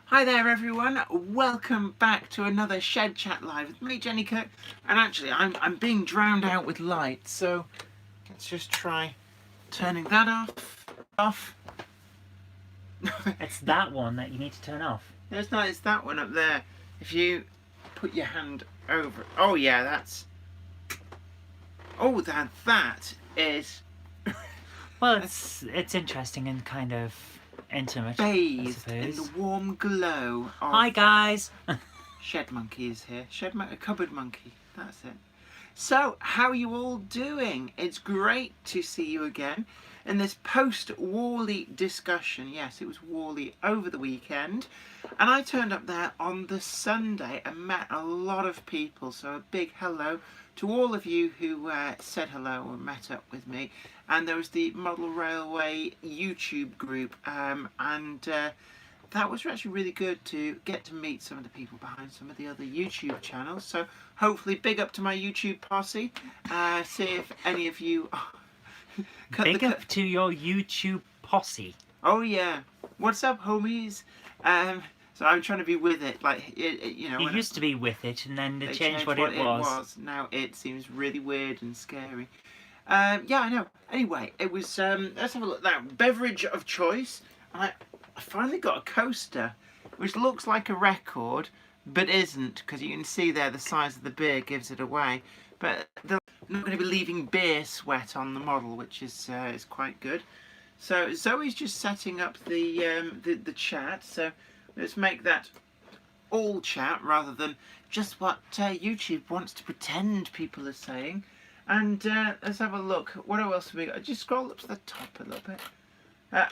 Hi there everyone, welcome back to another Shed Chat Live with me, Jenny Kirk. And actually I'm being drowned out with light, so let's just try turning that off. It's that one that you need to turn off. No, it's not, it's that one up there. If you put your hand over it. Oh yeah, that's... Oh, that is... Well, it's interesting and kind of intimate, bathed in the warm glow of... Hi guys! Shed Monkey is here. Cupboard Monkey, that's it. So, how are you all doing? It's great to see you again in this post-Warley discussion. Yes, it was Worley over the weekend. And I turned up there on the Sunday and met a lot of people. So a big hello to all of you who said hello and met up with me. And there was the Model Railway YouTube group. That was actually really good to get to meet some of the people behind some of the other YouTube channels. So hopefully big up to my YouTube posse. See if any of you... Big up to your YouTube posse. Oh yeah. What's up, homies? So I'm trying to be with it. Like, you know... You used to be with it and then they changed what it was. Now it seems really weird and scary. Yeah, I know. Anyway, it was... let's have a look now. Beverage of choice. I finally got a coaster, which looks like a record, but isn't, because you can see there the size of the beer gives it away. But they're not going to be leaving beer sweat on the model, which is quite good. So Zoe's just setting up the chat. So let's make that all chat rather than just what YouTube wants to pretend people are saying. And let's have a look. What else have we got? Just scroll up to the top a little bit.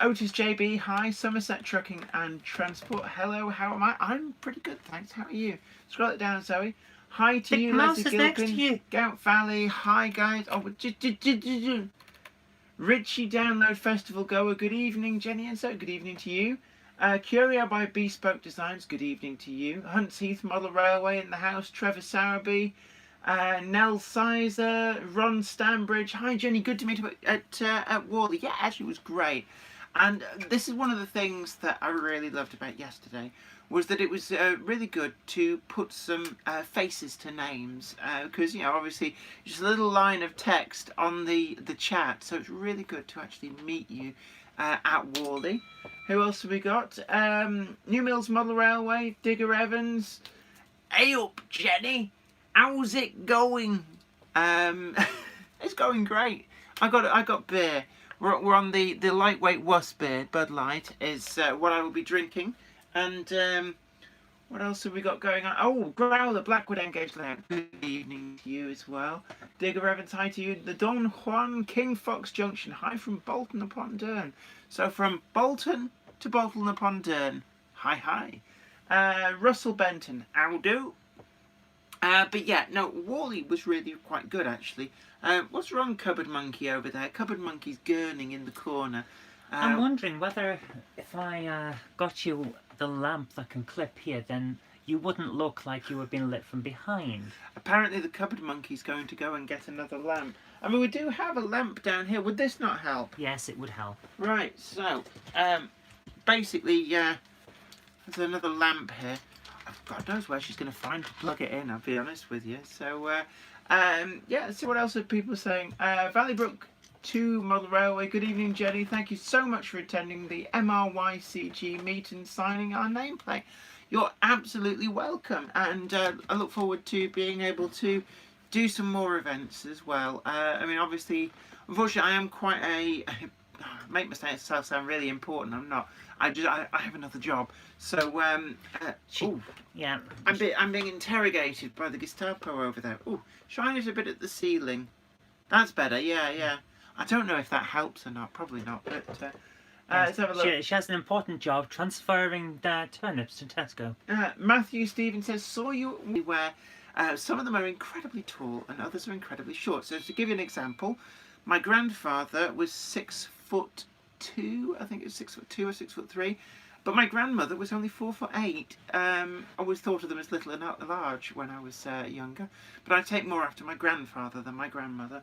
Otis JB, hi. Somerset Trucking and Transport, hello, how am I? I'm pretty good, thanks. How are you? Scroll it down, Zoe. Hi to you, Leslie Gilpin. Gout Valley, hi guys. Oh, Richie Download Festival Goer, good evening, Jenny and so, good evening to you. Curio by Bespoke Designs, good evening to you. Hunts Heath Model Railway in the house, Trevor Sowerby. Nell Sizer, Ron Stanbridge, hi Jenny, good to meet you at Worley. Yeah, actually it was great. And this is one of the things that I really loved about yesterday, was that it was really good to put some faces to names, because, you know, obviously just a little line of text on the chat, so it's really good to actually meet you at Worley. Who else have we got? New Mills Model Railway, Digger Evans. Hey up, Jenny! How's it going? It's going great. I got beer. We're on the lightweight wuss beer. Bud Light is what I will be drinking. And what else have we got going on? Oh, Growler, Blackwood Engaged Layout. Good evening to you as well. Digger Evans, hi to you. The Don Juan King Fox Junction. Hi from Bolton upon Dearne. So from Bolton to Bolton upon Dearne. Hi. Russell Benton. How do? But yeah, no, Worley was really quite good actually. What's wrong, Cupboard Monkey over there? Cupboard Monkey's gurning in the corner. I'm wondering whether if I got you the lamp that can clip here, then you wouldn't look like you were being lit from behind. Apparently the Cupboard Monkey's going to go and get another lamp. I mean, we do have a lamp down here. Would this not help? Yes, it would help. Right, so, basically, there's another lamp here. God knows where she's going to find to plug it in, I'll be honest with you. So, yeah, let's see what else are people saying. Valleybrook 2 Model Railway, good evening, Jenny. Thank you so much for attending the MRYCG meet and signing our nameplate. You're absolutely welcome. And I look forward to being able to do some more events as well. I mean, obviously, unfortunately, I am quite a... make myself sound really important. I'm not. I have another job. So yeah, I'm being interrogated by the Gestapo over there. Oh, shine it a bit at the ceiling. That's better. Yeah. I don't know if that helps or not. Probably not. But let's have a look. She has an important job transferring the turnips to Tesco. Matthew Stevens says, saw you where some of them are incredibly tall and others are incredibly short. So to give you an example, my grandfather was 6'2", I think it was 6'2" or 6'3", but my grandmother was only 4'8". I always thought of them as little and large when I was younger, but I take more after my grandfather than my grandmother.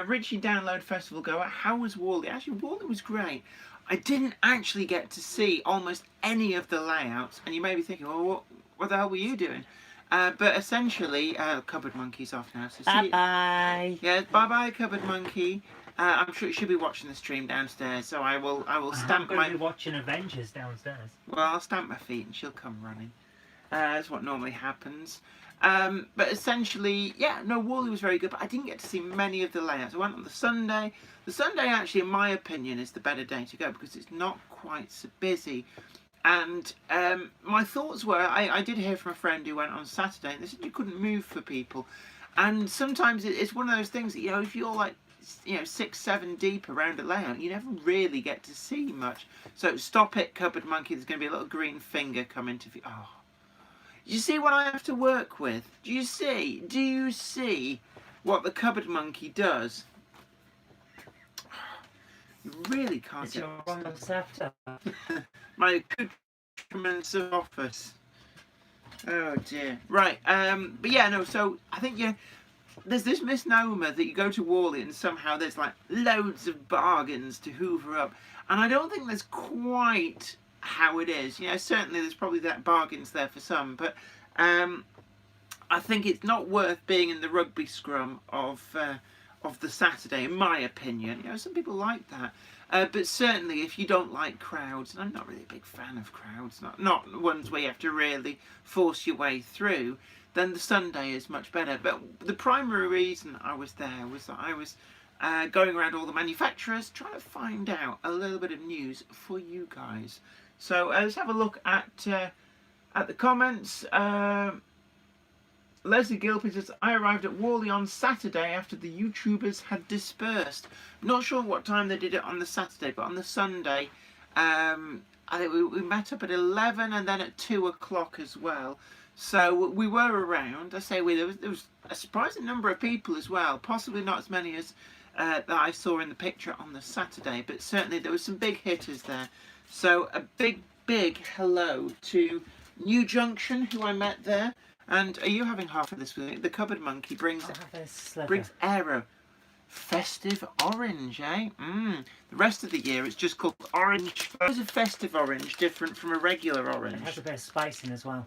Richie Download Festival Goer, how was Worley? Actually, Worley was great. I didn't actually get to see almost any of the layouts, and you may be thinking, well, what the hell were you doing? But essentially, Cupboard Monkey's off now, so see. Bye-bye. Yeah, bye-bye, Cupboard Monkey. I'm sure you should be watching the stream downstairs, so I will stamp I'm my... going to be watching Avengers downstairs. Well, I'll stamp my feet and she'll come running. That's what normally happens. But essentially, yeah, no, Worley was very good, but I didn't get to see many of the layouts. I went on the Sunday. The Sunday, actually, in my opinion, is the better day to go because it's not quite so busy. And my thoughts were, I did hear from a friend who went on Saturday, and they said you couldn't move for people. And sometimes it's one of those things that, you know, if you're like, you know, 6, 7 deep around a layout, you never really get to see much. So stop it, Cupboard Monkey. There's going to be a little green finger coming to... Oh. You see what I have to work with? Do you see? Do you see what the Cupboard Monkey does? You really can't It's get... your wrong scepter. My accoutrements of office. Oh dear. Right, but yeah, no, so I think, you know, there's this misnomer that you go to Worley and somehow there's like loads of bargains to hoover up. And I don't think that's quite how it is. You know, certainly there's probably that bargains there for some, but I think it's not worth being in the rugby scrum of the Saturday, in my opinion. You know, some people like that. But certainly if you don't like crowds, and I'm not really a big fan of crowds, not ones where you have to really force your way through, then the Sunday is much better. But the primary reason I was there was that I was going around all the manufacturers trying to find out a little bit of news for you guys. So let's have a look at the comments. Leslie Gilpin says, I arrived at Worley on Saturday after the YouTubers had dispersed. Not sure what time they did it on the Saturday, but on the Sunday, I think we met up at 11 and then at 2 o'clock as well. So we were around. I say there was a surprising number of people as well. Possibly not as many as that I saw in the picture on the Saturday, but certainly there were some big hitters there. So a big hello to New Junction, who I met there. And are you having half of this with me? The Cupboard Monkey brings Aero. Festive orange, eh? The rest of the year it's just called orange. How is a festive orange different from a regular orange? It has a bit of spice in as well.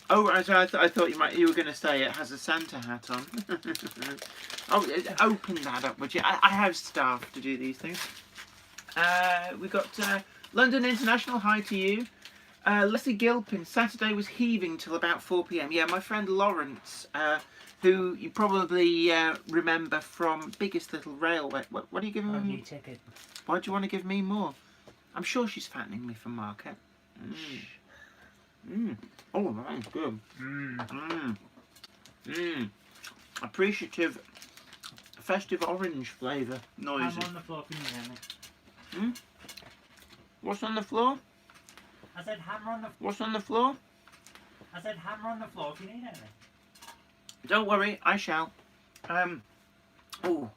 Oh, I thought you were going to say it has a Santa hat on. Oh, open that up, would you? I have staff to do these things. We got London International. Hi to you. Leslie Gilpin, Saturday was heaving till about 4 p.m. Yeah, my friend Lawrence, who you probably remember from Biggest Little Railway. What are you giving me? New ticket. Why do you want to give me more? I'm sure she's fattening me for market. Oh, that's good. Appreciative, festive orange flavour noises. I'm on the floor, can you hear me? What's on the floor? I said hammer on the floor. What's on the floor? I said hammer on the floor if you need anything. Don't worry, I shall. Oh,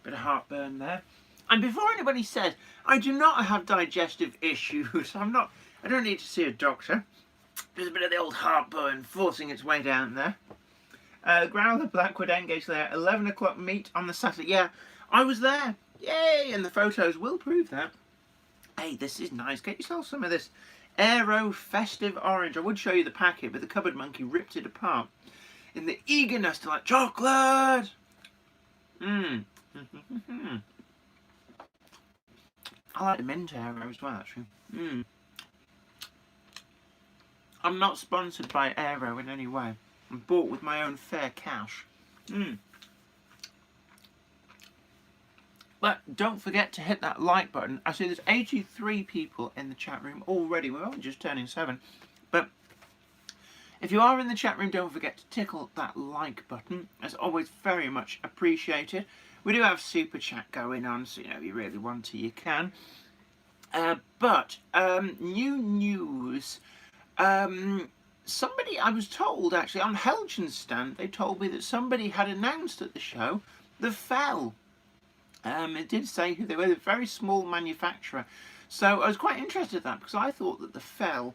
bit of heartburn there. And before anybody says, I do not have digestive issues. I don't need to see a doctor. There's a bit of the old heartburn forcing its way down there. Growler Blackwood Engage there. 11 o'clock meet on the Saturday. Yeah, I was there. Yay! And the photos will prove that. Hey, this is nice. Get yourself some of this Aero Festive Orange. I would show you the packet, but the Cupboard Monkey ripped it apart in the eagerness to like chocolate. I like the mint Aero as well, actually. I'm not sponsored by Aero in any way. I'm bought with my own fair cash. But don't forget to hit that like button. I see there's 83 people in the chat room already. We're only just turning 7. But if you are in the chat room, don't forget to tickle that like button. As always, very much appreciated. We do have Super Chat going on, so you know, if you really want to, you can. But new news. Somebody, I was told actually, on Helgen's stand, they told me that somebody had announced at the show the Fell. It did say who they were, a very small manufacturer. So I was quite interested in that because I thought that the Fell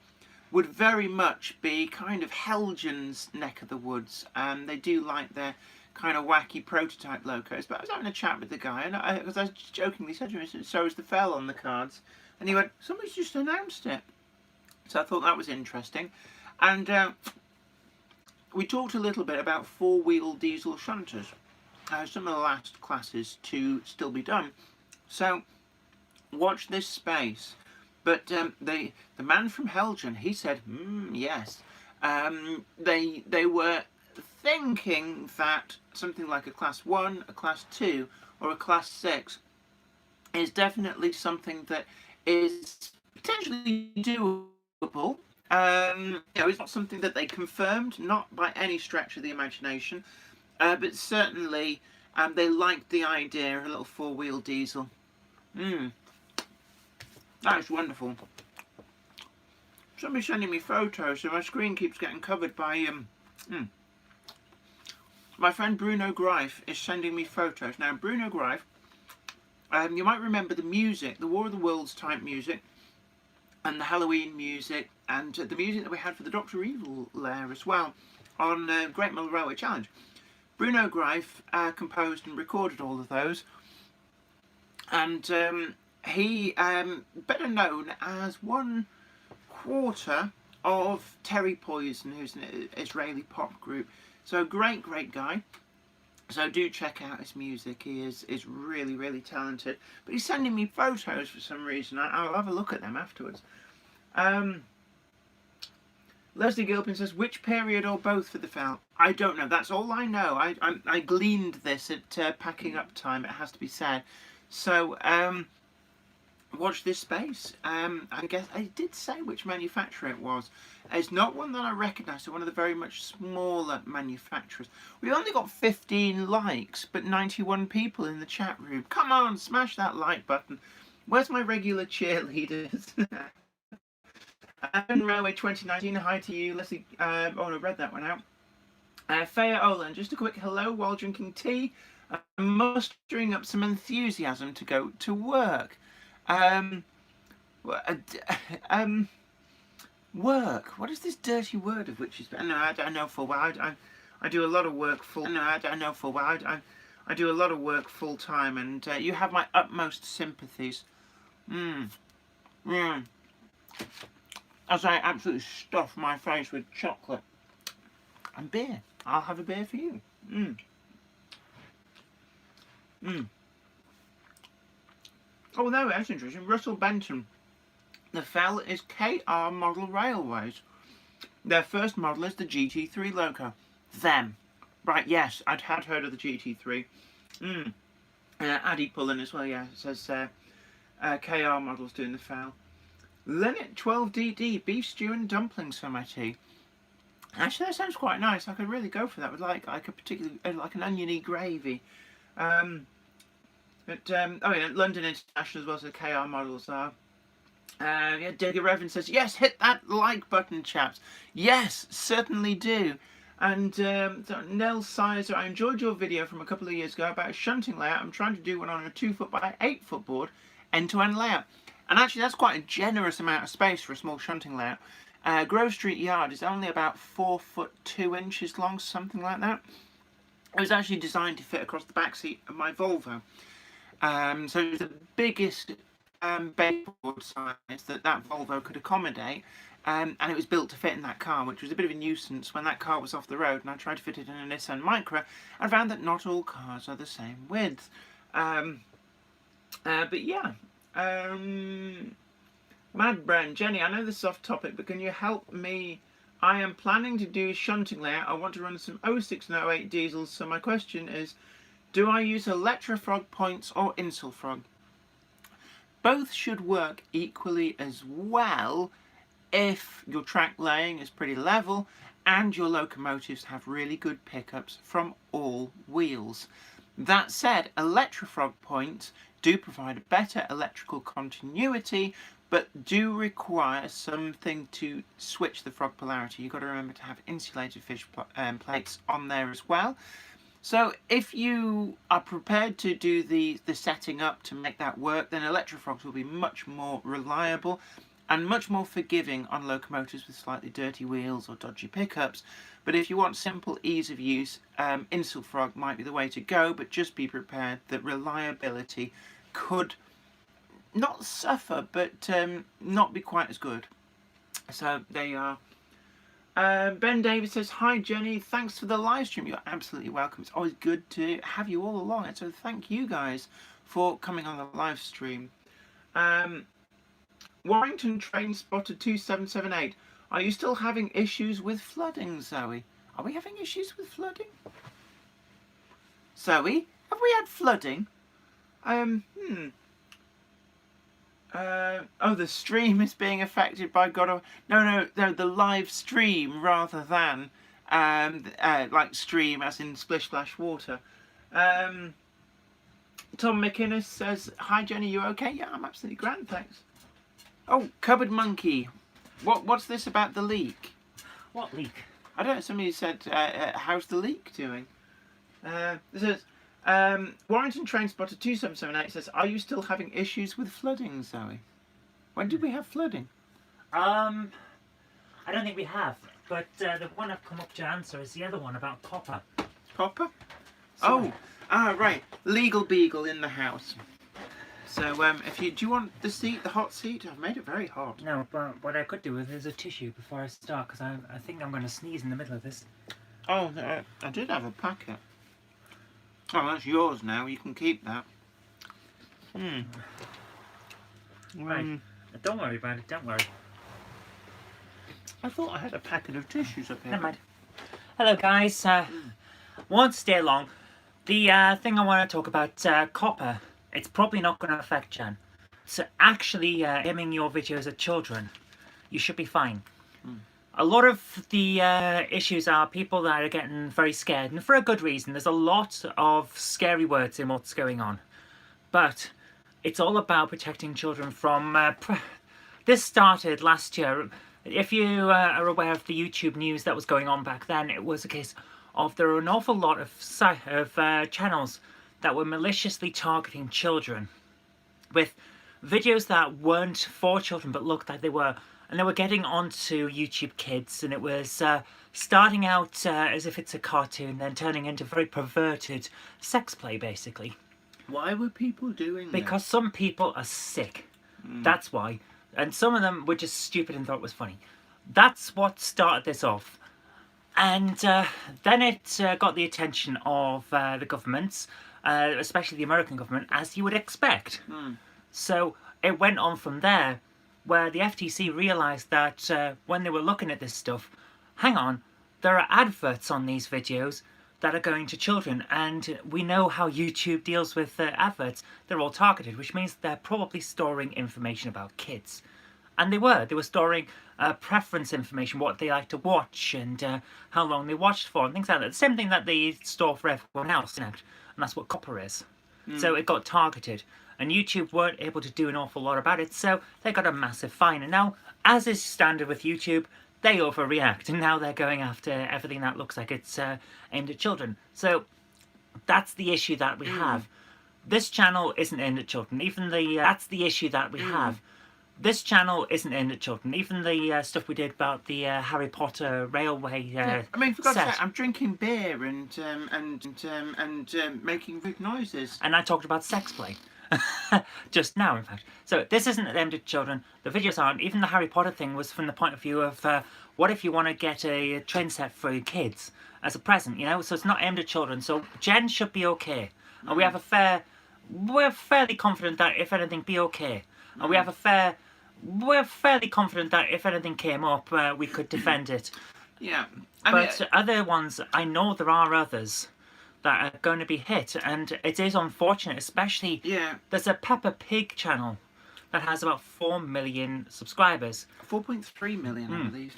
would very much be kind of Helgen's neck of the woods. They do like their kind of wacky prototype logos. But I was having a chat with the guy, and because I was jokingly said to him, so is the Fell on the cards? And he went, somebody's just announced it. So I thought that was interesting. And we talked a little bit about four-wheel diesel shunters. Some of the last classes to still be done. So watch this space. But the man from Helgen, he said, yes. They were thinking that something like a class 1, a class 2, or a class 6 is definitely something that is potentially doable. It's not something that they confirmed, not by any stretch of the imagination, but certainly they liked the idea of a little four-wheel diesel. That is wonderful. Somebody's sending me photos, so my screen keeps getting covered by my friend Bruno Greif is sending me photos. Now, Bruno Greif, you might remember the music, the War of the Worlds type music, and the Halloween music, and the music that we had for the Dr. Evil lair as well, on Great Muller Railway Challenge. Bruno Greif composed and recorded all of those, and he, better known as 1/4 of Terry Poison, who's an Israeli pop group. So great guy. So do check out his music. He is really, really talented. But he's sending me photos for some reason. I'll have a look at them afterwards. Leslie Gilpin says, which period or both for the fell? I don't know. That's all I know. I gleaned this at packing up time, it has to be said. So watch this space. I guess I did say which manufacturer it was. It's not one that I recognise, so one of the very much smaller manufacturers. We've only got 15 likes, but 91 people in the chat room. Come on, smash that like button. Where's my regular cheerleaders? Railway 2019, hi to you. Leslie, I read that one out. Faya Olan, just a quick hello while drinking tea. Mustering up some enthusiasm to go to work. Work. What is this dirty word of which is? No, I don't know full well. I do a lot of work full. No, I don't know full well. I do a lot of work full time, and you have my utmost sympathies. As I absolutely stuff my face with chocolate and beer. I'll have a beer for you. Oh no, that's interesting. Russell Benton. The fell is KR Model Railways. Their first model is the GT3 loco. Them. Right, yes, I'd heard of the GT3. Addy Pullen as well, yeah. It says KR models doing the fell. Linnet 12DD, beef stew and dumplings for my tea. Actually, that sounds quite nice. I could really go for that with like a particularly like an oniony gravy. Oh yeah, London International as well, so the KR models are. Yeah, Digger Revan says, yes, hit that like button, chaps. Yes, certainly do. And Nell Sizer, I enjoyed your video from a couple of years ago about a shunting layout. I'm trying to do one on a 2-foot by 8-foot board, end-to-end layout. And actually, that's quite a generous amount of space for a small shunting layout. Grove Street Yard is only about 4 foot 2 inches long, something like that. It was actually designed to fit across the back seat of my Volvo. So it was the biggest baseboard size that Volvo could accommodate, and it was built to fit in that car, which was a bit of a nuisance when that car was off the road and I tried to fit it in a Nissan Micra and found that not all cars are the same width. But yeah, Mad Bren, Jenny, I know this is off topic, but can you help me? I am planning to do a shunting layout. I want to run some 06 and 08 diesels, so my question is, do I use Electrofrog points or Insulfrog? Both should work equally as well if your track laying is pretty level and your locomotives have really good pickups from all wheels. That said, Electrofrog points do provide a better electrical continuity, but do require something to switch the frog polarity. You've got to remember to have insulated fish plates on there as well. So if you are prepared to do the setting up to make that work, then Electrofrogs will be much more reliable and much more forgiving on locomotives with slightly dirty wheels or dodgy pickups. But if you want simple ease of use, Insulfrog might be the way to go, but just be prepared that reliability could not suffer, but not be quite as good. So there you are. Ben Davis says, "Hi Jenny, thanks for the live stream." You're absolutely welcome. It's always good to have you all along, and so thank you guys for coming on the live stream. Warrington Train Spotter 2778. Are you still having issues with flooding, Zoe? Are we having issues with flooding? Zoe, have we had flooding? Oh, the stream is being affected by God of... No, the live stream rather than like stream as in splish splash water. Tom McInnes says, "Hi Jenny, you okay?" Yeah, I'm absolutely grand, thanks. Oh, Cupboard Monkey. What's this about the leak? What leak? I don't know, somebody said, how's the leak doing? This is... Warrington Train Spotter 2778 says, "Are you still having issues with flooding, Zoe?" When did we have flooding? I don't think we have, but the one I've come up to answer is the other one about COPPA. COPPA? So, Right. Legal Beagle in the house. So, do you want the seat, the hot seat? I've made it very hot. No, but what I could do with is a tissue before I start, because I think I'm going to sneeze in the middle of this. Oh, I did have a packet. Oh, that's yours now. You can keep that. Right. Don't worry about it, don't worry. I thought I had a packet of tissues up here. Never mind. Hello guys, won't stay long. The thing I want to talk about, COPPA, it's probably not going to affect Jan. So actually aiming your videos at children, you should be fine. A lot of the issues are people that are getting very scared, and for a good reason. There's a lot of scary words in what's going on. But it's all about protecting children from... This started last year. If you are aware of the YouTube news that was going on back then, it was a case of there were an awful lot of channels that were maliciously targeting children with videos that weren't for children but looked like they were. And they were getting onto YouTube Kids, and it was starting out as if it's a cartoon, then turning into very perverted sex play, basically. Why were people doing that? Because some people are sick. That's why. And some of them were just stupid and thought it was funny. That's what started this off. And then it got the attention of the governments, especially the American government, as you would expect. So it went on from there, where the FTC realised that when they were looking at this stuff, hang on, there are adverts on these videos that are going to children, and we know how YouTube deals with adverts. They're all targeted, which means they're probably storing information about kids. And they were storing preference information, what they like to watch, and how long they watched for, and things like that. The same thing that they store for everyone else, and that's what COPPA is. So it got targeted. And YouTube weren't able to do an awful lot about it, so they got a massive fine. And now, as is standard with YouTube, they overreact, and now they're going after everything that looks like it's aimed at children. So that's the issue that we have. This channel isn't aimed at children. Even the that's the issue that we have. This channel isn't aimed at children. Even the stuff we did about the Harry Potter railway I mean, for God's set. sake, I'm drinking beer and making rude noises. And I talked about sex play. Just now, in fact. So this isn't aimed at children. The videos aren't. Even the Harry Potter thing was from the point of view of what if you want to get a train set for your kids as a present, you know? So it's not aimed at children. So Jen should be okay. And we have we're fairly confident that if anything, be okay. And we're fairly confident that if anything came up, we could defend it. Yeah. But other ones, I know there are others that are going to be hit, and it is unfortunate, especially there's a Peppa Pig channel that has about 4 million subscribers. 4.3 million, I believe.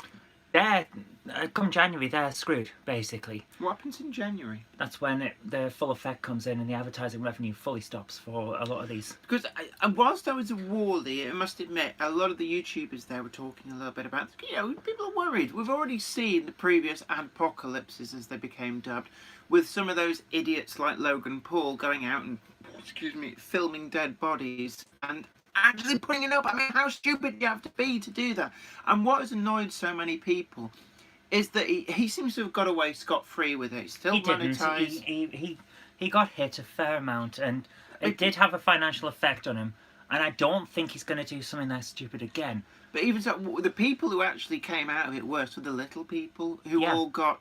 Come January, they're screwed, basically. What happens in January? That's when the full effect comes in and the advertising revenue fully stops for a lot of these. Because whilst I was at Worley, I must admit, a lot of the YouTubers there were talking a little bit about, you know, people are worried. We've already seen the previous apocalypses, as they became dubbed, with some of those idiots like Logan Paul going out and, filming dead bodies and actually putting it up. I mean, how stupid do you have to be to do that? And what has annoyed so many people is that he seems to have got away scot-free with it. Still he monetized. Didn't. He got hit a fair amount, and it did have a financial effect on him. and I don't think he's going to do something that stupid again. But even so, the people who actually came out of it worse were the little people who all got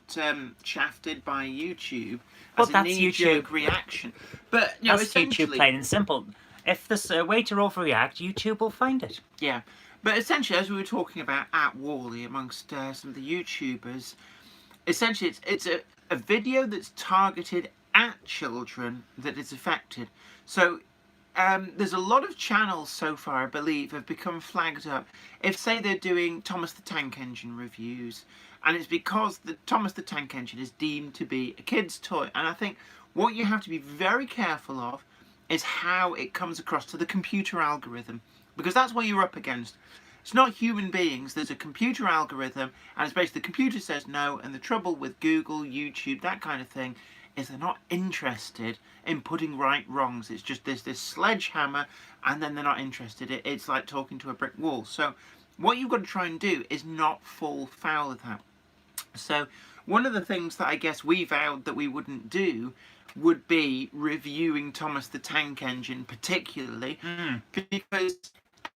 shafted by YouTube as a knee-jerk reaction. But that's essentially, YouTube, plain and simple. If there's a way to overreact, YouTube will find it. Yeah, but essentially, as we were talking about at Worley amongst some of the YouTubers, essentially it's a video that's targeted at children that is affected. So there's a lot of channels so far, I believe, have become flagged up. If, say, they're doing Thomas the Tank Engine reviews, and it's because the Thomas the Tank Engine is deemed to be a kid's toy. And I think what you have to be very careful of is how it comes across to the computer algorithm, because that's what you're up against. It's not human beings, there's a computer algorithm, and it's basically the computer says no, and the trouble with Google, YouTube, that kind of thing, is they're not interested in putting right wrongs. It's just this sledgehammer, and then they're not interested. It's like talking to a brick wall. So what you've got to try and do is not fall foul of that. So one of the things that I guess we vowed that we wouldn't do would be reviewing Thomas the Tank Engine particularly, because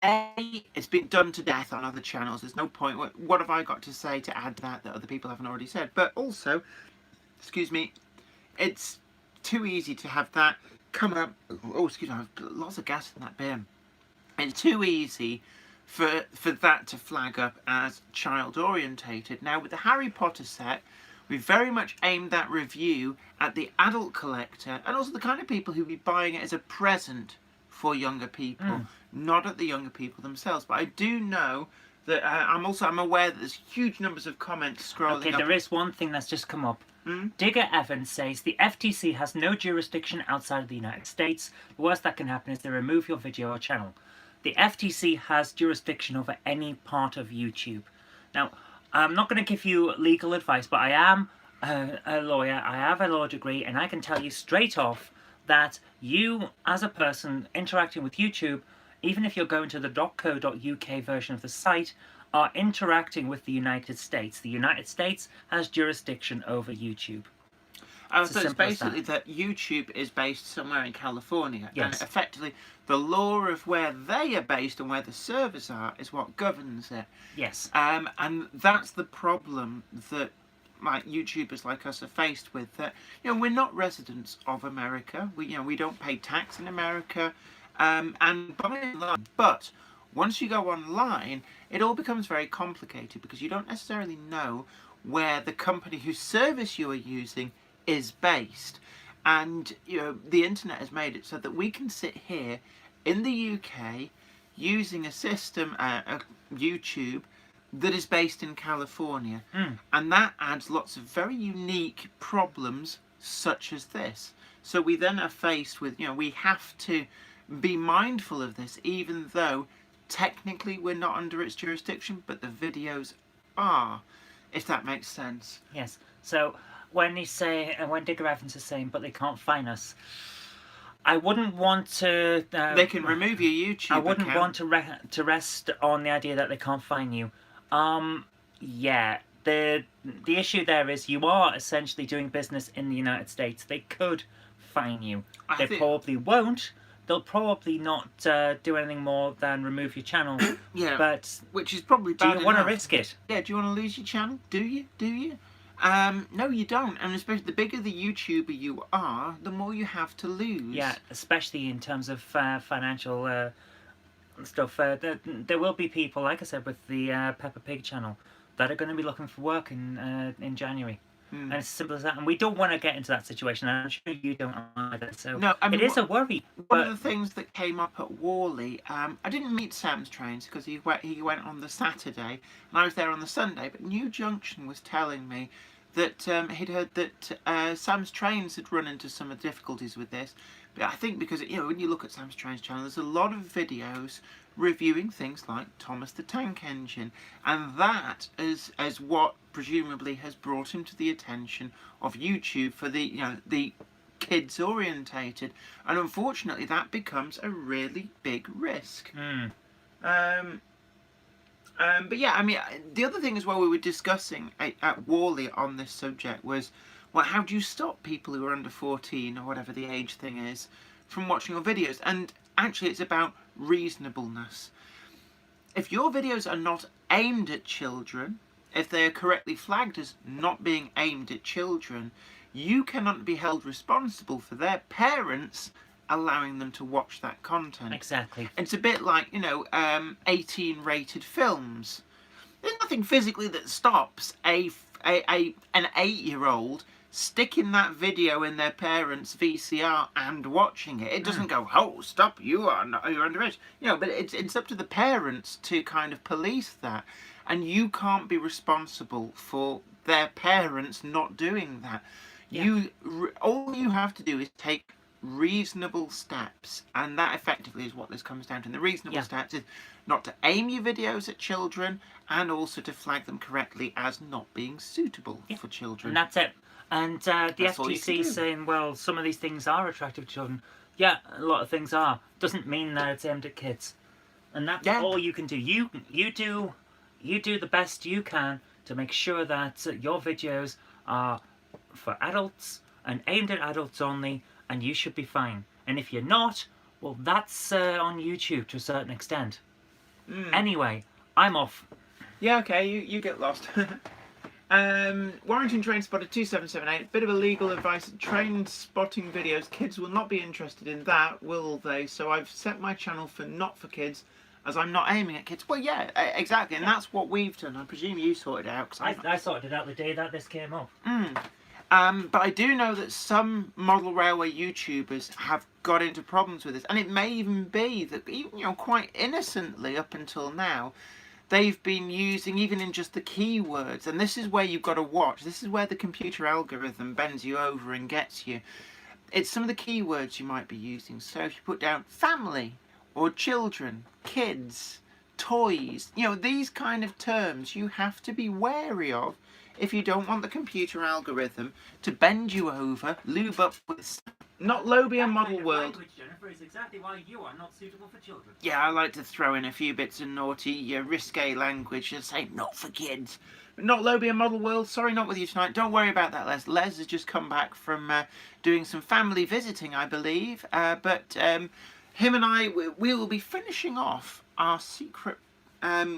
it's been done to death on other channels. There's no point. What have I got to say to add that other people haven't already said? But also, excuse me, it's too easy to have that come up. Oh, excuse me, I've got lots of gas in that bin. It's too easy for that to flag up as child orientated. Now, with the Harry Potter set, we very much aimed that review at the adult collector and also the kind of people who'd be buying it as a present for younger people, not at the younger people themselves. But I do know that I'm aware that there's huge numbers of comments scrolling Okay, up. there is one thing that's just come up. Digger Evans says the FTC has no jurisdiction outside of the United States. The worst that can happen is they remove your video or channel. The FTC has jurisdiction over any part of YouTube. Now, I'm not going to give you legal advice, but I am a lawyer. I have a law degree, and I can tell you straight off that you, as a person interacting with YouTube, even if you're going to the .co.uk version of the site, are interacting with the United States. The United States has jurisdiction over YouTube. So it's basically that YouTube is based somewhere in California, yes. And effectively the law of where they are based and where the servers are is what governs it. Yes. And that's the problem that like YouTubers like us are faced with. That we're not residents of America. We don't pay tax in America, and by and large, but once you go online, it all becomes very complicated because you don't necessarily know where the company whose service you are using is based. And the internet has made it so that we can sit here in the UK using a system, YouTube, that is based in California. And that adds lots of very unique problems such as this. So we then are faced with, we have to be mindful of this, even though technically we're not under its jurisdiction, but the videos are, if that makes sense. Yes. So when Digger Evans is saying, but they can't find us, I wouldn't want to. They can remove your YouTube. I wouldn't account. want to rest on the idea that they can't find you. Yeah. The issue there is you are essentially doing business in the United States. They could fine you. They probably won't. They'll probably not do anything more than remove your channel. Yeah, but which is probably bad. Do you want to risk it? Yeah, do you want to lose your channel? Do you? No, you don't. And especially the bigger the YouTuber you are, the more you have to lose. Yeah, especially in terms of financial stuff. There will be people, like I said, with the Peppa Pig channel that are going to be looking for work in January. And it's as simple as that. And we don't want to get into that situation. And I'm sure you don't either. So no, I mean, it is a worry. One of the things that came up at Worley, I didn't meet Sam's Trains because he went on the Saturday and I was there on the Sunday. But New Junction was telling me that he'd heard that Sam's Trains had run into some difficulties with this. But I think because when you look at Sam's Trains channel, there's a lot of videos reviewing things like Thomas the Tank Engine, and that is what presumably has brought him to the attention of YouTube for the kids orientated, and unfortunately that becomes a really big risk. But yeah, I mean, the other thing as well we were discussing at Worley on this subject was, well, how do you stop people who are under 14 or whatever the age thing is from watching your videos? And actually it's about reasonableness. If your videos are not aimed at children, if they are correctly flagged as not being aimed at children, you cannot be held responsible for their parents allowing them to watch that content. Exactly. It's a bit like, 18 rated films. There's nothing physically that stops an 8-year-old sticking that video in their parents' VCR and watching it. It doesn't go, oh, stop, you're underage. But it's up to the parents to kind of police that. And you can't be responsible for their parents not doing that. Yeah. All you have to do is take reasonable steps, and that effectively is what this comes down to. And the reasonable steps is not to aim your videos at children, and also to flag them correctly as not being suitable for children. And that's it. And the FTC is saying, well, some of these things are attractive to children. Yeah, a lot of things are. Doesn't mean that it's aimed at kids. And that's all you can do. You do the best you can to make sure that your videos are for adults and aimed at adults only, and you should be fine. And if you're not, well, that's on YouTube to a certain extent. Anyway, I'm off. Yeah, okay, you get lost. Warrington Train Spotter 2778, bit of illegal advice. Train spotting videos, kids will not be interested in that, will they? So I've set my channel for not for kids, as I'm not aiming at kids. Well, yeah, exactly, and that's what we've done. I presume you sorted it out. I sorted it out the day that this came up. But I do know that some model railway YouTubers have got into problems with this, and it may even be that, quite innocently up until now, they've been using, even in just the keywords, and this is where you've got to watch. This is where the computer algorithm bends you over and gets you. It's some of the keywords you might be using. So if you put down family, or children, kids, toys, these kind of terms you have to be wary of if you don't want the computer algorithm to bend you over, lube up with... Not Lobia Model World. Language, Jennifer, is exactly why you are not suitable for children. Yeah, I like to throw in a few bits of naughty, risque language and say, not for kids. But not Lobia Model World, sorry, not with you tonight. Don't worry about that, Les. Les has just come back from doing some family visiting, I believe. But him and I, we will be finishing off our secret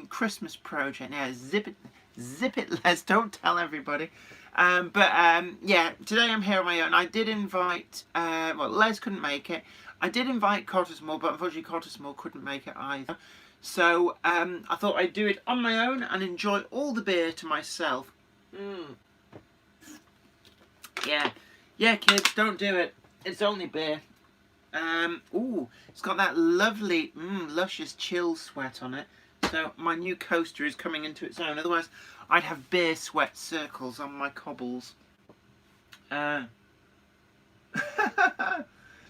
Christmas project. Now, zip it, Les, don't tell everybody. Yeah, today I'm here on my own. I did invite, Les couldn't make it. I did invite Cottesmore, but unfortunately Cottesmore couldn't make it either. So, I thought I'd do it on my own and enjoy all the beer to myself. Yeah, kids, don't do it. It's only beer. Ooh, it's got that lovely, luscious chill sweat on it. So my new coaster is coming into its own. Otherwise, I'd have beer sweat circles on my cobbles.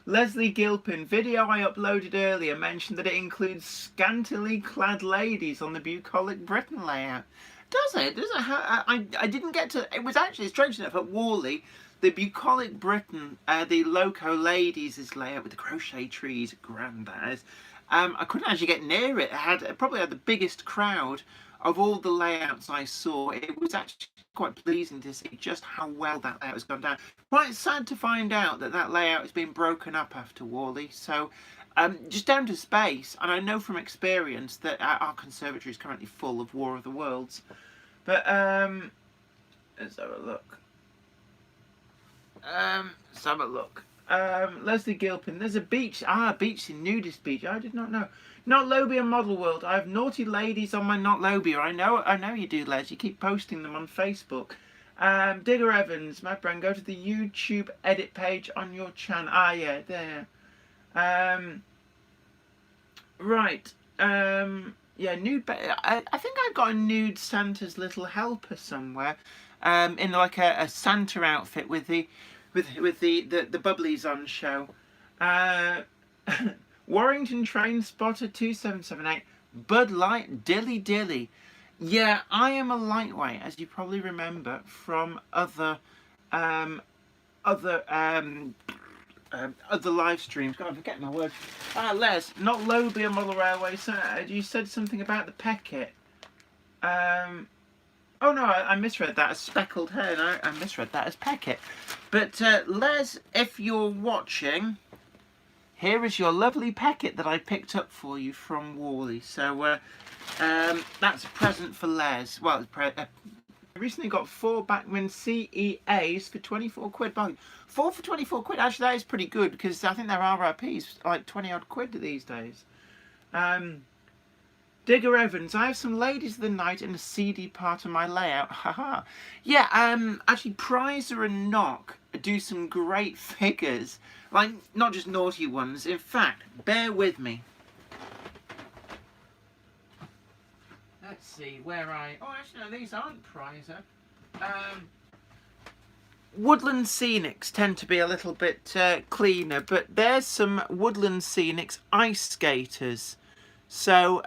Leslie Gilpin, video I uploaded earlier mentioned that it includes scantily clad ladies on the bucolic Britain layout. Does it? I didn't get to... It was actually, strange enough, at Worley, the bucolic Britain, the loco ladies' layout with the crochet trees, grand that is. I couldn't actually get near it. It probably had the biggest crowd of all the layouts I saw. It was actually quite pleasing to see just how well that layout has gone down. Quite sad to find out that that layout has been broken up after Worley. So just down to space, and I know from experience that our conservatory is currently full of War of the Worlds. But let's have a look. Leslie Gilpin, there's a beach. Beach in Nudist Beach. I did not know. Not Lobia Model World. I have naughty ladies on my Not Lobia. I know you do, Les. You keep posting them on Facebook. Digger Evans, my friend, go to the YouTube edit page on your channel. Yeah, there. Right. Yeah, nude. I think I've got a nude Santa's little helper somewhere. In like a Santa outfit with the bubblies on show. Warrington Train Spotter 2778, Bud Light Dilly Dilly. Yeah, I am a lightweight, as you probably remember from other live streams. God, I'm forgetting my words. Les, not Lobia Model Railway. So, you said something about the Peckett. Oh no, I misread that as speckled hair. No, I misread that as Peckett. But Les, if you're watching, here is your lovely packet that I picked up for you from Worley. So that's a present for Les. Well, I recently got 4 Bachmann CEAs for 24 quid. 4 for 24 quid. Actually, that is pretty good because I think their RRP's like 20 odd quid these days. Digger Evans, I have some ladies of the night in a seedy part of my layout. Haha. Yeah, actually, Prizer and Knock do some great figures. Like, not just naughty ones. In fact, bear with me. Let's see where oh, actually, no, these aren't Prizer. Woodland Scenics tend to be a little bit cleaner, but there's some Woodland Scenics ice skaters. So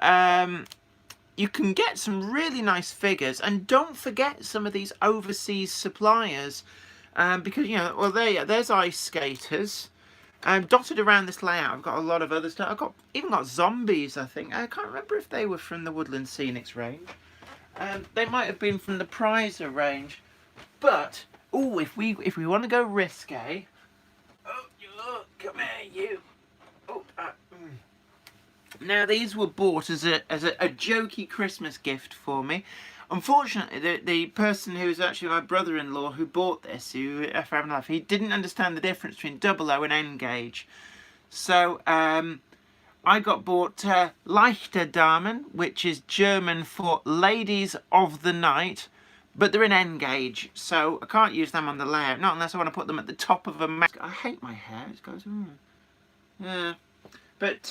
you can get some really nice figures, and don't forget some of these overseas suppliers, because well, there's ice skaters. Dotted around this layout, I've got a lot of other stuff. Even got zombies. I think I can't remember if they were from the Woodland Scenics range. They might have been from the Prizer range, but oh, if we want to go risque, oh, come here, you. Oh. Now these were bought as a jokey Christmas gift for me. Unfortunately, the person who was actually my brother-in-law who bought this, he didn't understand the difference between 00 and N-gauge. So I got bought Leichte Damen, which is German for ladies of the night, but they're in N-gauge, so I can't use them on the layout, not unless I want to put them at the top of a mask. I hate my hair. It goes, yeah, but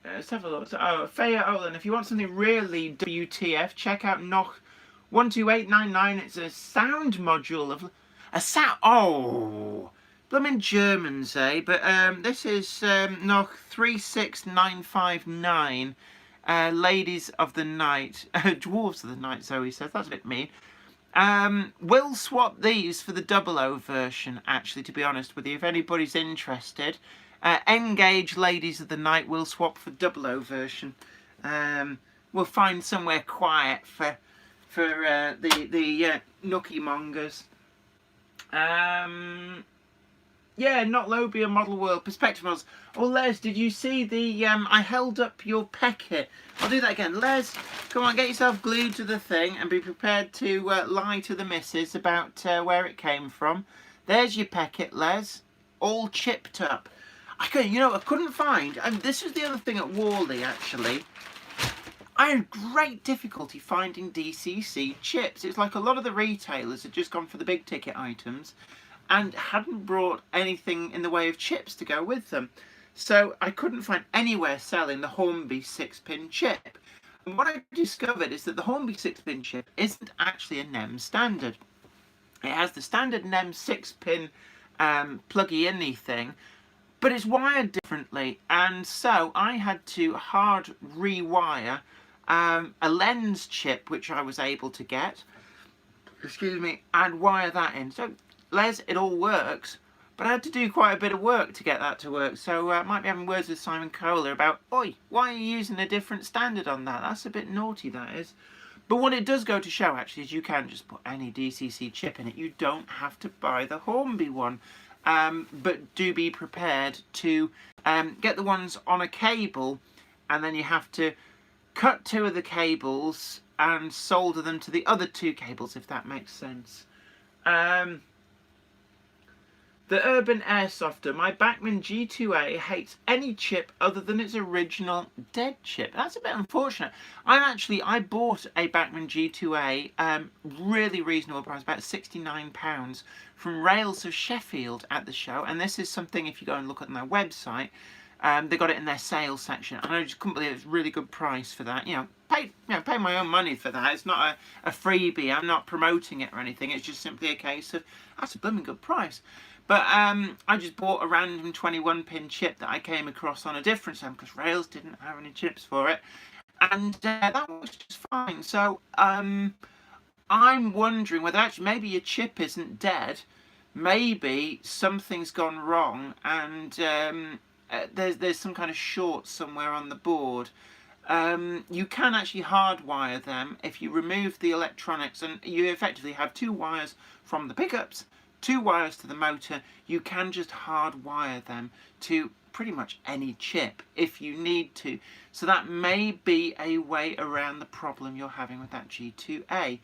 let's have a look. Oh, Faya Olin, if you want something really WTF, check out Noch 12899. It's a sound module of a sound. Oh, blooming Germans, eh? But this is Noch 36959. Ladies of the night, dwarves of the night. Zoe says that's a bit mean. We'll swap these for the 00 version. Actually, to be honest with you, if anybody's interested. N-gauge ladies of the night will swap for 00 version. We'll find somewhere quiet for the nookie mongers. Yeah, not Lobia Model World Perspective Models. Oh, Les, did you see the I held up your packet? I'll do that again. Les, come on, get yourself glued to the thing and be prepared to lie to the missus about where it came from. There's your packet, Les, all chipped up. I couldn't find, and this is the other thing at Worley, actually. I had great difficulty finding DCC chips. It's like a lot of the retailers had just gone for the big ticket items and hadn't brought anything in the way of chips to go with them. So I couldn't find anywhere selling the Hornby 6-pin chip. And what I discovered is that the Hornby 6-pin chip isn't actually a NEM standard. It has the standard NEM 6-pin pluggy-in-y thing, but it's wired differently, and so I had to hard rewire a lens chip, which I was able to get, and wire that in. So, Les, it all works, but I had to do quite a bit of work to get that to work, so I might be having words with Simon Kohler about, oi, why are you using a different standard on that? That's a bit naughty, that is. But what it does go to show, actually, is you can just put any DCC chip in it. You don't have to buy the Hornby one. But do be prepared to get the ones on a cable, and then you have to cut 2 of the cables and solder them to the other 2 cables, if that makes sense. The Urban Airsofter, my Bachmann G2A hates any chip other than its original dead chip. That's a bit unfortunate. I bought a Bachmann G2A, really reasonable price, about £69, from Rails of Sheffield at the show. And this is something, if you go and look at their website, they got it in their sales section. And I just couldn't believe it's a really good price for that. Pay my own money for that. It's not a freebie. I'm not promoting it or anything. It's just simply a case of, that's a blooming good price. But I just bought a random 21-pin chip that I came across on a different SAM because Rails didn't have any chips for it. And that was just fine. So I'm wondering whether actually maybe your chip isn't dead. Maybe something's gone wrong and there's some kind of short somewhere on the board. You can actually hardwire them if you remove the electronics, and you effectively have 2 wires from the pickups 2 wires to the motor. You can just hardwire them to pretty much any chip if you need to. So that may be a way around the problem you're having with that G2A.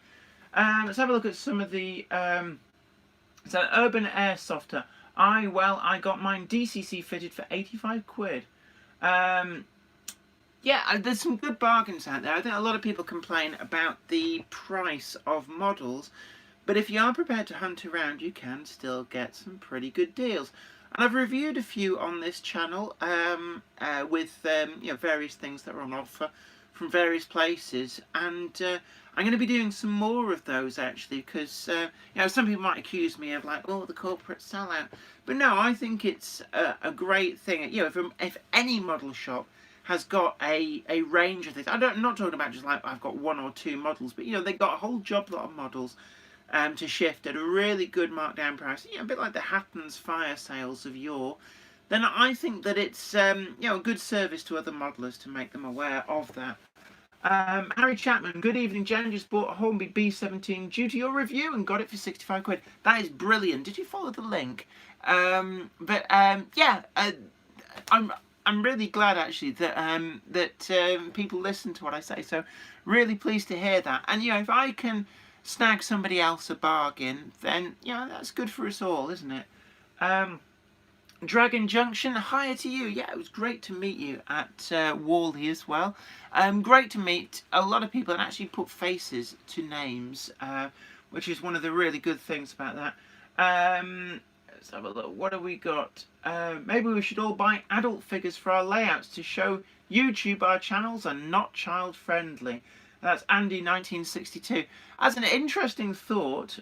Let's have a look at some of the so Urban Airsofter. I got mine DCC fitted for 85 quid. Yeah, there's some good bargains out there. I think a lot of people complain about the price of models, but if you are prepared to hunt around, you can still get some pretty good deals. And I've reviewed a few on this channel with various things that are on offer from various places, and I'm going to be doing some more of those actually, because some people might accuse me of like, oh, the corporate sellout, but no, I think it's a great thing. If any model shop has got a range of things, I'm not talking about just like I've got 1 or 2 models, but they've got a whole job lot of models to shift at a really good markdown price, a bit like the Hatton's fire sales of yore, then I think that it's a good service to other modelers to make them aware of that. Harry Chapman, good evening, Jen. Just bought a Hornby B17 due to your review and got it for 65 quid. That is brilliant. Did you follow the link? I'm really glad actually that people listen to what I say. So really pleased to hear that. And if I can snag somebody else a bargain, then that's good for us all, isn't it? Dragon Junction, hi to you. Yeah, it was great to meet you at Worley as well. Great to meet a lot of people and actually put faces to names, which is one of the really good things about that. Let's have a look. What have we got? Maybe we should all buy adult figures for our layouts to show YouTube our channels are not child friendly. That's Andy 1962. As an interesting thought,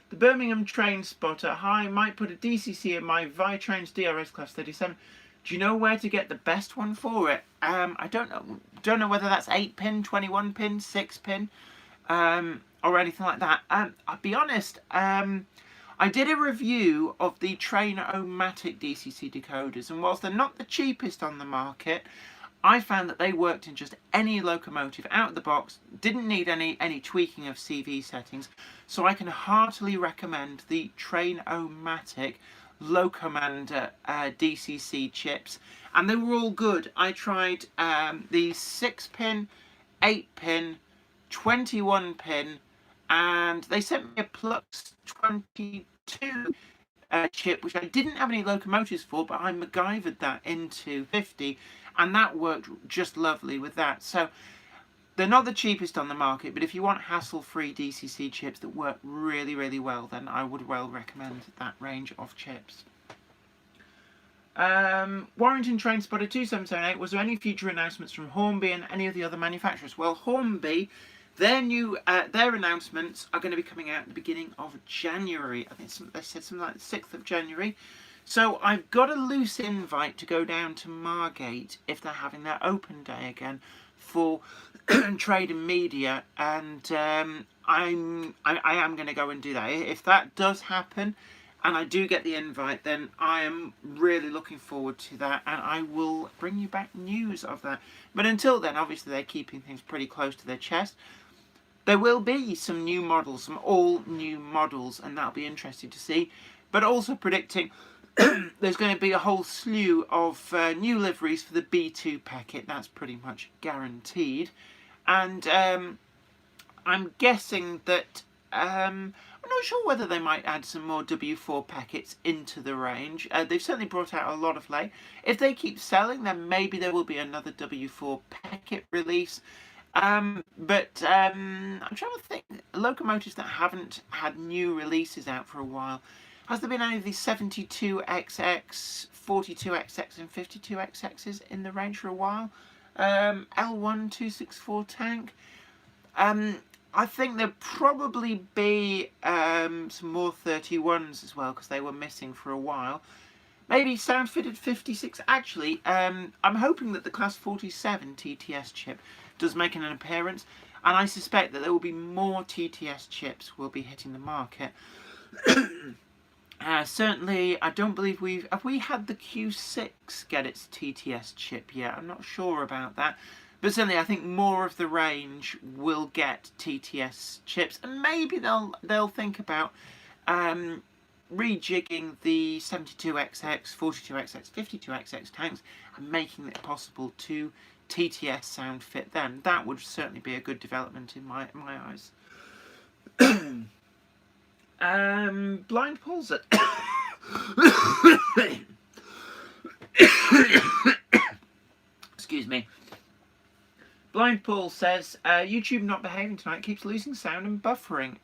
the Birmingham Train Spotter, hi, might put a DCC in my Vitrains DRS Class 37. Do you know where to get the best one for it? I don't know whether that's 8-pin, 21-pin, 6-pin, or anything like that. I'll be honest, I did a review of the Train-O-Matic DCC decoders, and whilst they're not the cheapest on the market, I found that they worked in just any locomotive out of the box, didn't need any tweaking of CV settings, so I can heartily recommend the Train-O-Matic Locomander DCC chips, and they were all good. I tried the 6-pin, 8-pin, 21-pin, and they sent me a Plux 22 chip, which I didn't have any locomotives for, but I MacGyvered that into 50, and that worked just lovely with that. So they're not the cheapest on the market, but if you want hassle-free DCC chips that work really, really well, then I would well recommend that range of chips. Warrington Train Spotter 2778, was there any future announcements from Hornby and any of the other manufacturers? Well, Hornby, their announcements are going to be coming out at the beginning of January. I think they said something like the 6th of January. So I've got a loose invite to go down to Margate if they're having their open day again for trade and media, and I am going to go and do that. If that does happen and I do get the invite, then I am really looking forward to that, and I will bring you back news of that. But until then, obviously they're keeping things pretty close to their chest. There will be some new models, some all new models, and that'll be interesting to see. But also predicting there's going to be a whole slew of new liveries for the B2 packet. That's pretty much guaranteed. And I'm guessing that I'm not sure whether they might add some more W4 packets into the range. They've certainly brought out a lot of late. If they keep selling, then maybe there will be another W4 packet release. But I'm trying to think, locomotives that haven't had new releases out for a while. Has there been any of these 72XX, 42XX and 52XXs in the range for a while? L1264 tank. I think there'll probably be some more 31s as well, because they were missing for a while. Maybe sound fitted 56. Actually, I'm hoping that the Class 47 TTS chip does make an appearance, and I suspect that there will be more TTS chips will be hitting the market. Certainly, I don't believe have we had the Q6 get its TTS chip yet? I'm not sure about that. But certainly, I think more of the range will get TTS chips, and maybe they'll think about rejigging the 72XX, 42XX, 52XX tanks and making it possible to TTS sound fit them. That would certainly be a good development in my eyes. Blind Paul's at excuse me. Blind Paul says YouTube not behaving tonight, keeps losing sound and buffering.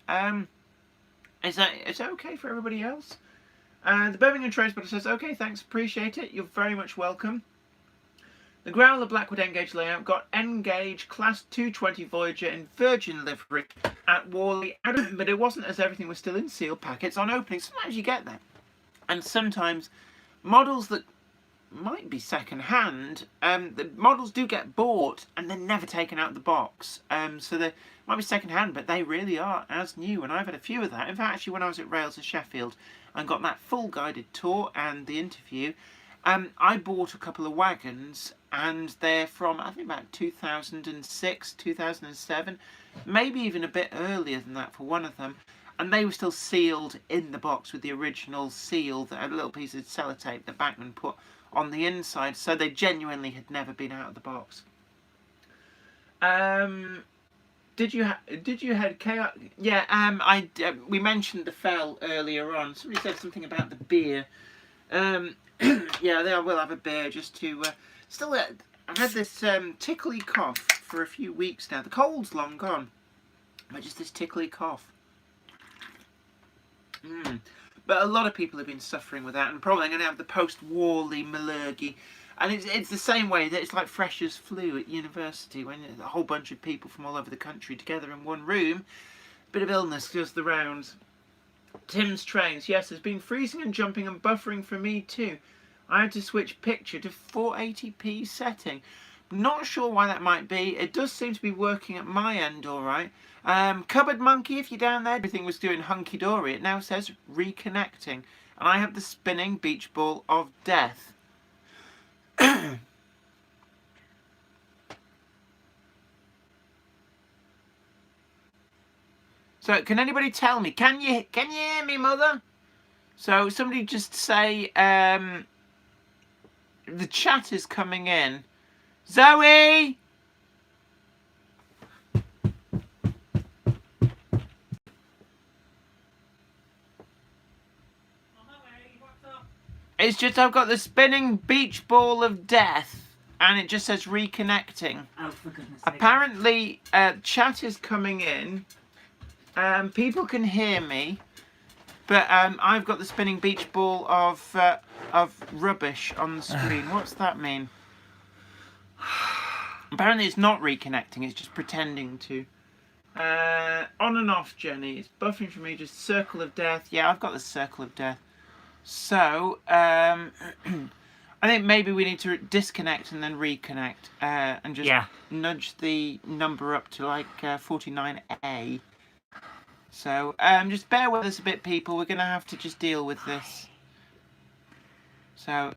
Is that okay for everybody else? The Birmingham Transporter says, okay, thanks, appreciate it. You're very much welcome. The Growler Blackwood N-Gauge layout got N-Gauge Class 220 Voyager in Virgin livery at Worley, but it wasn't, as everything was still in sealed packets on opening. Sometimes you get that. And sometimes models that might be second hand, the models do get bought and they're never taken out of the box. So they might be second hand, but they really are as new, and I've had a few of that. In fact, actually, when I was at Rails of Sheffield and got that full guided tour and the interview, I bought a couple of wagons, and they're from, I think, about 2006, 2007, maybe even a bit earlier than that for one of them, and they were still sealed in the box with the original seal, that had a little piece of sellotape that Backman put on the inside, so they genuinely had never been out of the box. Did you head chaos? Yeah, we mentioned the fell earlier on. Somebody said something about the beer. Yeah, I will have a beer just to still. I've had this tickly cough for a few weeks now. The cold's long gone, but just this tickly cough. But a lot of people have been suffering with that, and probably going to have the post-Warley malurgy. And it's the same way that it's like freshers' flu at university, when a whole bunch of people from all over the country together in one room. Bit of illness does the rounds. Tim's Trains. Yes, there's been freezing and jumping and buffering for me too. I had to switch picture to 480p setting. Not sure why that might be. It does seem to be working at my end all right. Cupboard Monkey, if you're down there, everything was doing hunky-dory. It now says reconnecting. And I have the spinning beach ball of death. So, can anybody tell me? Can you hear me, Mother? So, somebody just say, the chat is coming in. Zoe! It's just I've got the spinning beach ball of death, and it just says reconnecting. Oh, for goodness sake. Apparently, chat is coming in. People can hear me, but I've got the spinning beach ball of rubbish on the screen. What's that mean? Apparently, it's not reconnecting. It's just pretending to. On and off, Jenny. It's buffering for me. Just circle of death. Yeah, I've got the circle of death. So, I think maybe we need to disconnect and then reconnect, and just nudge the number up to like 49A. So, just bear with us a bit, people. We're going to have to just deal with this. So,